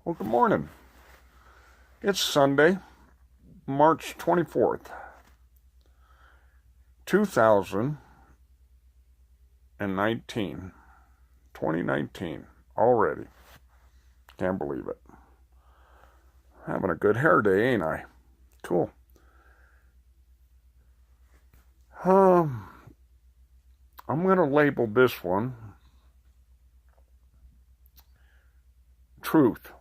Well, good morning. It's Sunday, March 24th, 2019. 2019 already. Can't believe it. Having a good hair day, ain't I? Cool. I'm going to label this one Truth.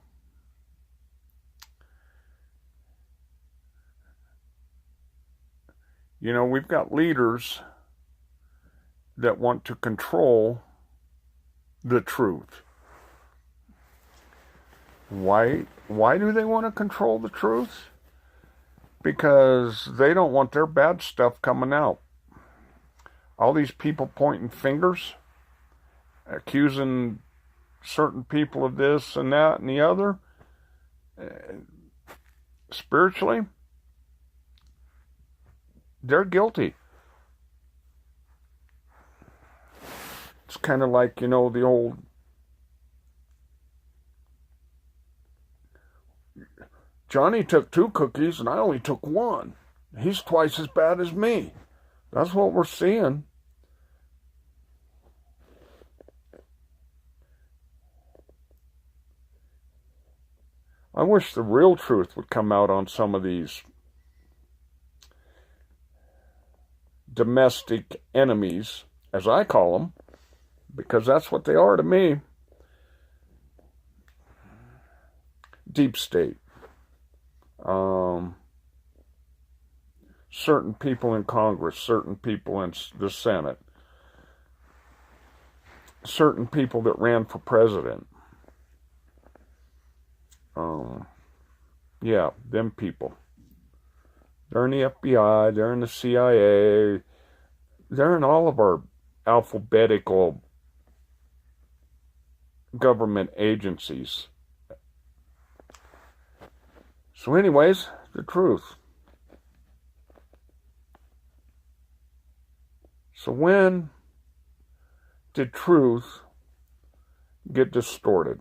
You know, we've got leaders that want to control the truth. Why do they want to control the truth? Because they don't want their bad stuff coming out. All these people pointing fingers, accusing certain people of this and that and the other, spiritually, they're guilty. It's kind of like, the old Johnny took 2 cookies and I only took 1. He's twice as bad as me. That's what we're seeing. I wish the real truth would come out on some of these domestic enemies, as I call them, because that's what they are to me. Deep state. Certain people in Congress, certain people in the Senate, certain people that ran for president. Yeah, them people. They're in the FBI, they're in the CIA, they're in all of our alphabetical government agencies. So anyways, the truth. So when did truth get distorted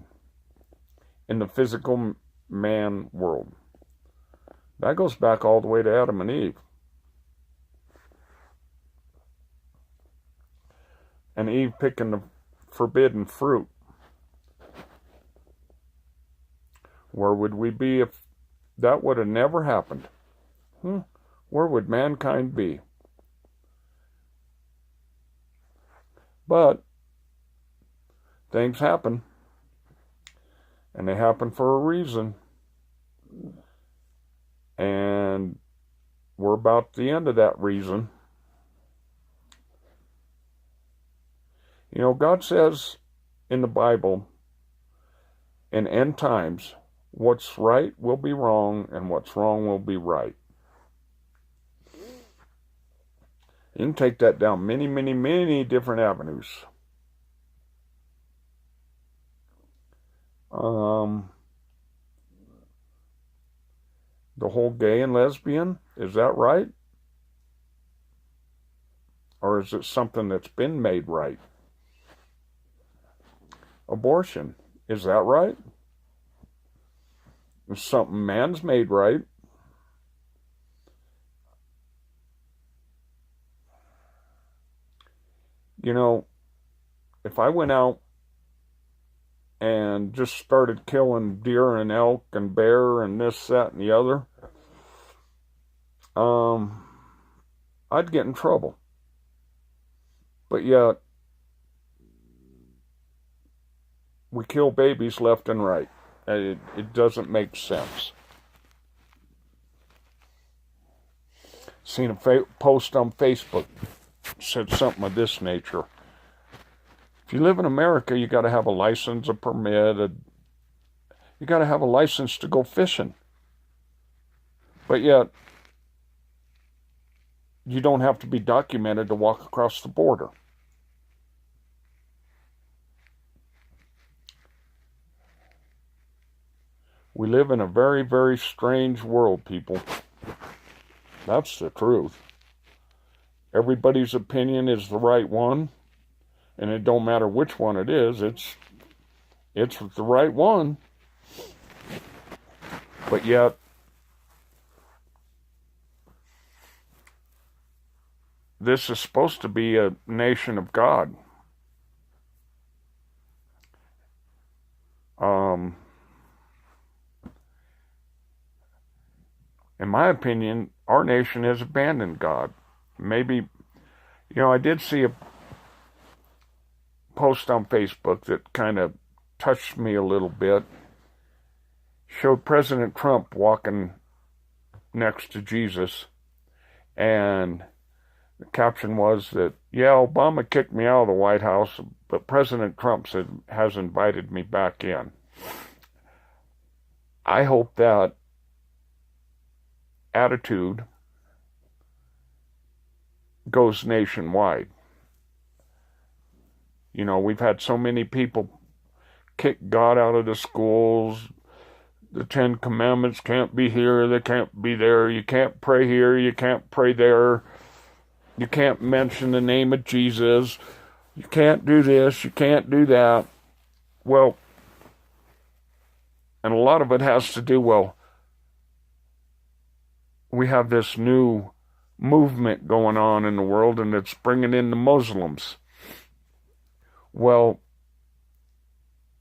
in the physical man world? That goes back all the way to Adam and Eve. And Eve picking the forbidden fruit. Where would we be if that would have never happened? Where would mankind be? But things happen. And they happen for a reason. And we're about the end of that reason. God says in the Bible, in end times, what's right will be wrong, and what's wrong will be right. You can take that down many, many, many different avenues. The whole gay and lesbian, is that right? Or is it something that's been made right? Abortion, is that right? Is something man's made right? If I went out and just started killing deer and elk and bear and this, that, and the other, I'd get in trouble. But yet, we kill babies left and right. It doesn't make sense. Seen a post on Facebook said something of this nature. If you live in America, you got to have a license, a permit, you got to have a license to go fishing. But yet, you don't have to be documented to walk across the border. We live in a very, very strange world, people. That's the truth. Everybody's opinion is the right one, and it don't matter which one it is, it's the right one. But yet, this is supposed to be a nation of God. In my opinion, our nation has abandoned God. Maybe, I did see a post on Facebook that kind of touched me a little bit. Showed President Trump walking next to Jesus, and the caption was that, yeah, Obama kicked me out of the White House, but President Trump has invited me back in. I hope that attitude goes nationwide. We've had so many people kick God out of the schools. The 10 Commandments can't be here, they can't be there. You can't pray here, you can't pray there. You can't mention the name of Jesus. You can't do this, you can't do that. Well, and a lot of it has to do, we have this new movement going on in the world, and it's bringing in the Muslims. Well,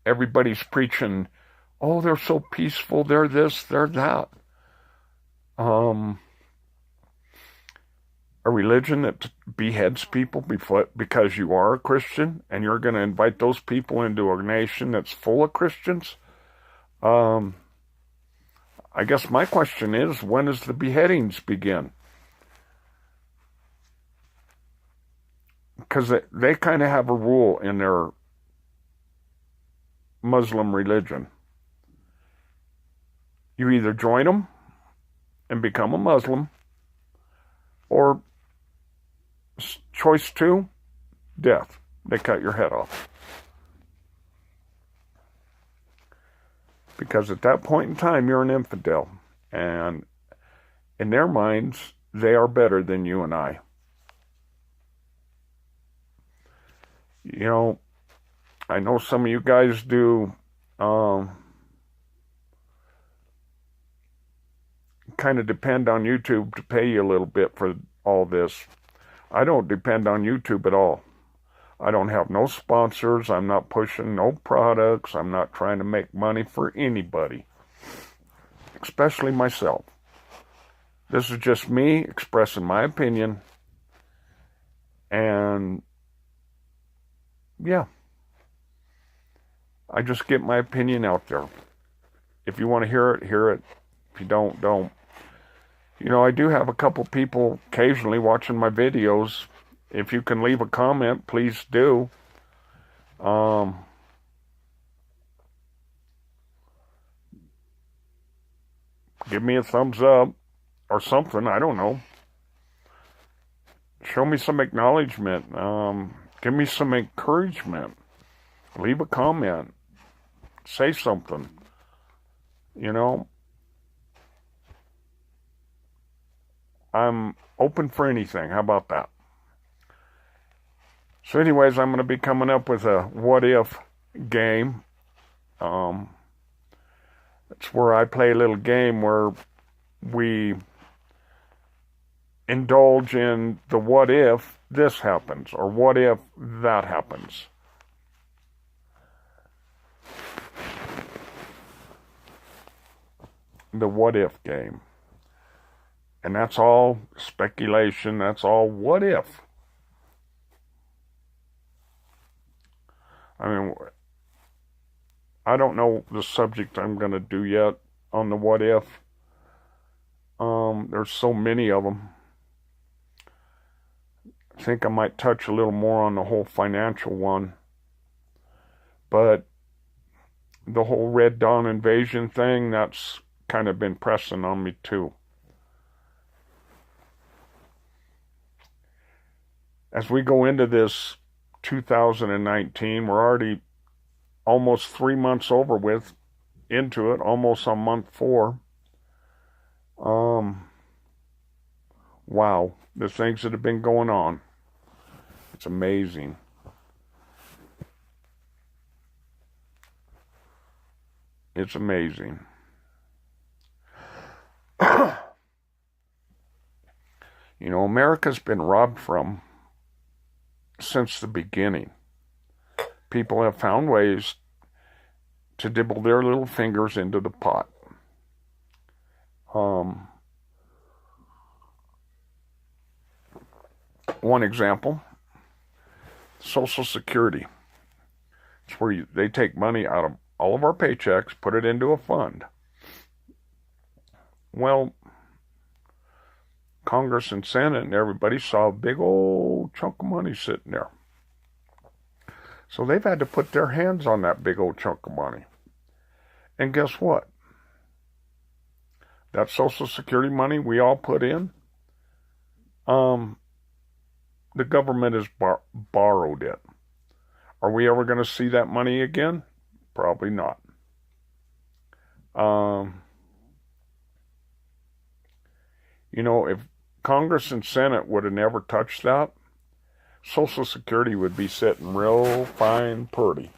everybody's preaching, oh, they're so peaceful, they're this, they're that. A religion that beheads people because you are a Christian, and you're going to invite those people into a nation that's full of Christians? I guess my question is, when does the beheadings begin? Because they kind of have a rule in their Muslim religion. You either join them and become a Muslim, or choice 2, death. They cut your head off. Because at that point in time, you're an infidel. And in their minds, they are better than you and I. I know some of you guys do kind of depend on YouTube to pay you a little bit for all this. I don't depend on YouTube at all. I don't have no sponsors. I'm not pushing no products. I'm not trying to make money for anybody, especially myself. This is just me expressing my opinion. And yeah, I just get my opinion out there. If you want to hear it, hear it. If you don't, don't. I do have a couple people occasionally watching my videos. If you can leave a comment, please do. Give me a thumbs up or something. I don't know. Show me some acknowledgement. Give me some encouragement. Leave a comment. Say something. I'm open for anything. How about that? So anyways, I'm going to be coming up with a what if game. It's where I play a little game where we indulge in the what if this happens, or what if that happens. The what if game. And that's all speculation. That's all what if. I mean, I don't know the subject I'm going to do yet on the what if. There's so many of them. I think I might touch a little more on the whole financial one. But the whole Red Dawn invasion thing, that's kind of been pressing on me too. As we go into this 2019, we're already almost 3 months into it, almost on month 4. Wow, the things that have been going on. It's amazing. It's amazing. America's been robbed from since the beginning. People have found ways to dibble their little fingers into the pot. One example, Social Security. It's where they take money out of all of our paychecks, put it into a fund. Well, Congress and Senate and everybody saw a big old chunk of money sitting there. So they've had to put their hands on that big old chunk of money. And guess what? That Social Security money we all put in, the government has borrowed it. Are we ever going to see that money again? Probably not. If Congress and Senate would have never touched that, Social Security would be sitting real fine purty.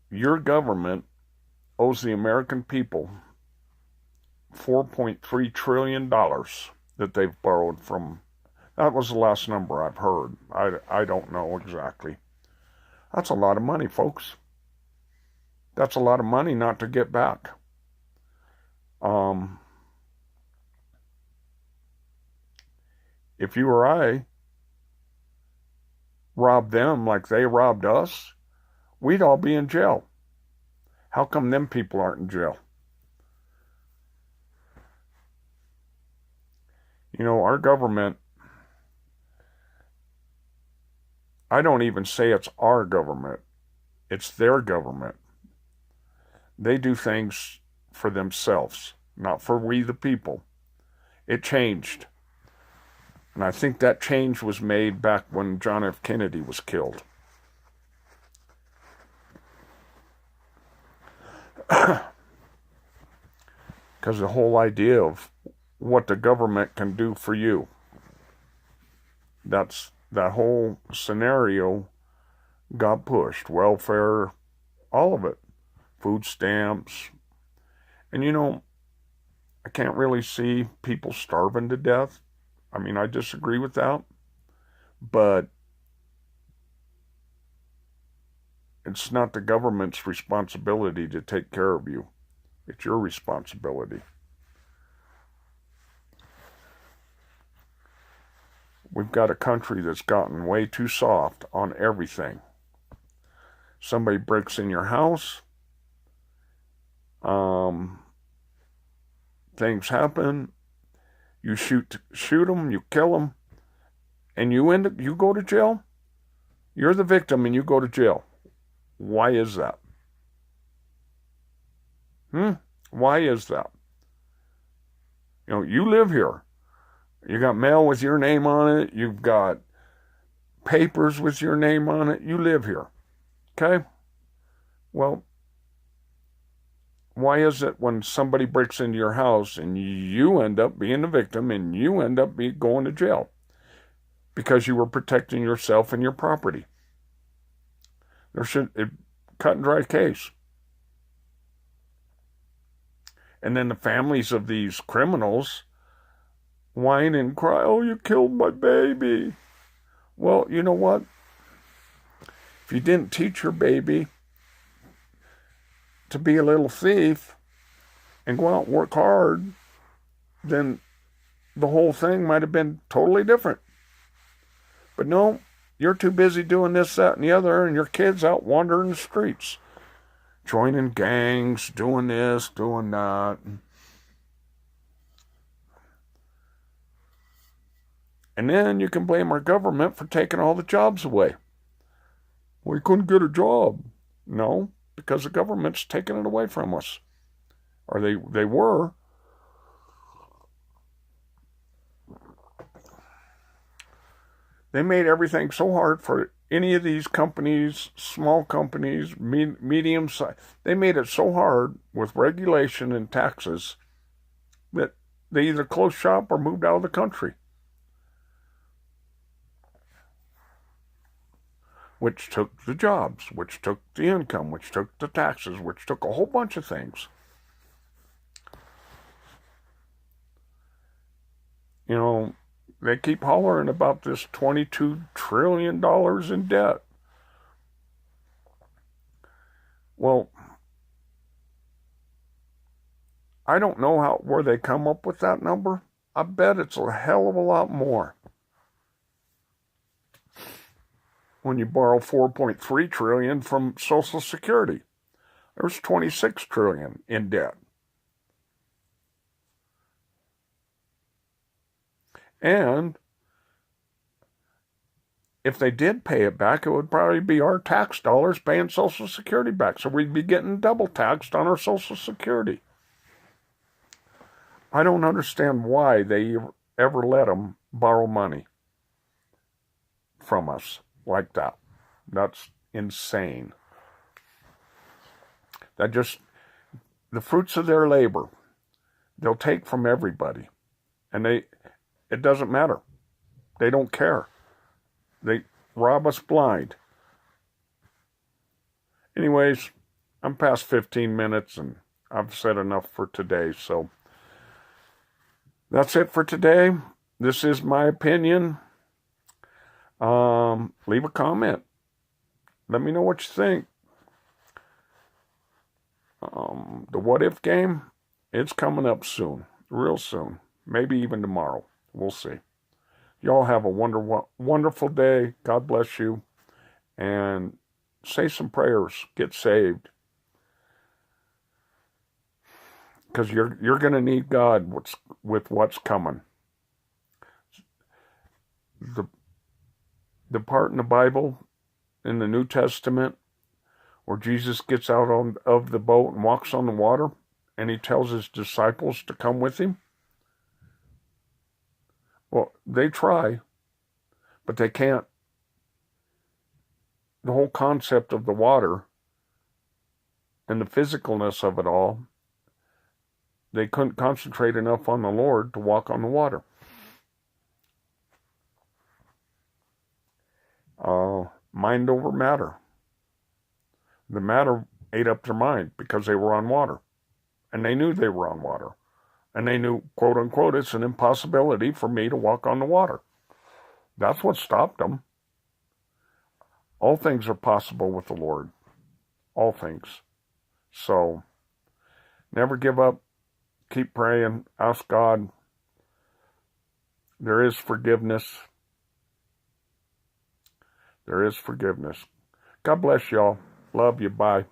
Your government owes the American people $4.3 trillion that they've borrowed from. That was the last number I've heard. I don't know exactly. That's a lot of money, folks. That's a lot of money not to get back. If you or I robbed them like they robbed us, we'd all be in jail. How come them people aren't in jail? Our government, I don't even say it's our government. It's their government. They do things for themselves, not for we the people. It changed. And I think that change was made back when John F. Kennedy was killed. Because the whole idea of what the government can do for you, that whole scenario got pushed. Welfare, all of it. Food stamps. And I can't really see people starving to death. I mean, I disagree with that. But it's not the government's responsibility to take care of you. It's your responsibility. We've got a country that's gotten way too soft on everything. Somebody breaks in your house. Things happen. You shoot them, you kill them, and you go to jail. You're the victim and you go to jail. Why is that? Why is that? You live here. You got mail with your name on it. You've got papers with your name on it. You live here. Okay? Well, why is it when somebody breaks into your house and you end up being the victim and you end up going to jail? Because you were protecting yourself and your property. Cut and dry case. And then the families of these criminals whine and cry, "Oh, you killed my baby." Well, you know what? If you didn't teach your baby to be a little thief and go out and work hard, then the whole thing might have been totally different. But no, you're too busy doing this, that, and the other, and your kid's out wandering the streets, joining gangs, doing this, doing that. And then you can blame our government for taking all the jobs away. We couldn't get a job. No, because the government's taking it away from us. Or they were. They made everything so hard for any of these companies, small companies, medium size. They made it so hard with regulation and taxes that they either closed shop or moved out of the country. Which took the jobs, which took the income, which took the taxes, which took a whole bunch of things. You know, they keep hollering about this $22 trillion in debt. Well, I don't know where they come up with that number. I bet it's a hell of a lot more. When you borrow $4.3 trillion from Social Security, there's $26 trillion in debt. And if they did pay it back, it would probably be our tax dollars paying Social Security back. So we'd be getting double taxed on our Social Security. I don't understand why they ever let them borrow money from us like that. That's insane. The fruits of their labor, they'll take from everybody. And it doesn't matter. They don't care. They rob us blind. Anyways, I'm past 15 minutes and I've said enough for today. So that's it for today. This is my opinion. Leave a comment. Let me know what you think. The What If game, it's coming up soon. Real soon. Maybe even tomorrow. We'll see. Y'all have a wonderful day. God bless you. And say some prayers. Get saved. Because you're going to need God with what's coming. The part in the Bible, in the New Testament, where Jesus gets out of the boat and walks on the water, and he tells his disciples to come with him. Well, they try, but they can't. The whole concept of the water and the physicalness of it all, they couldn't concentrate enough on the Lord to walk on the water. Mind over matter. The matter ate up their mind because they were on water. And they knew they were on water. And they knew, quote unquote, it's an impossibility for me to walk on the water. That's what stopped them. All things are possible with the Lord. All things. So, never give up. Keep praying. Ask God. There is forgiveness. There is forgiveness. God bless y'all. Love you. Bye.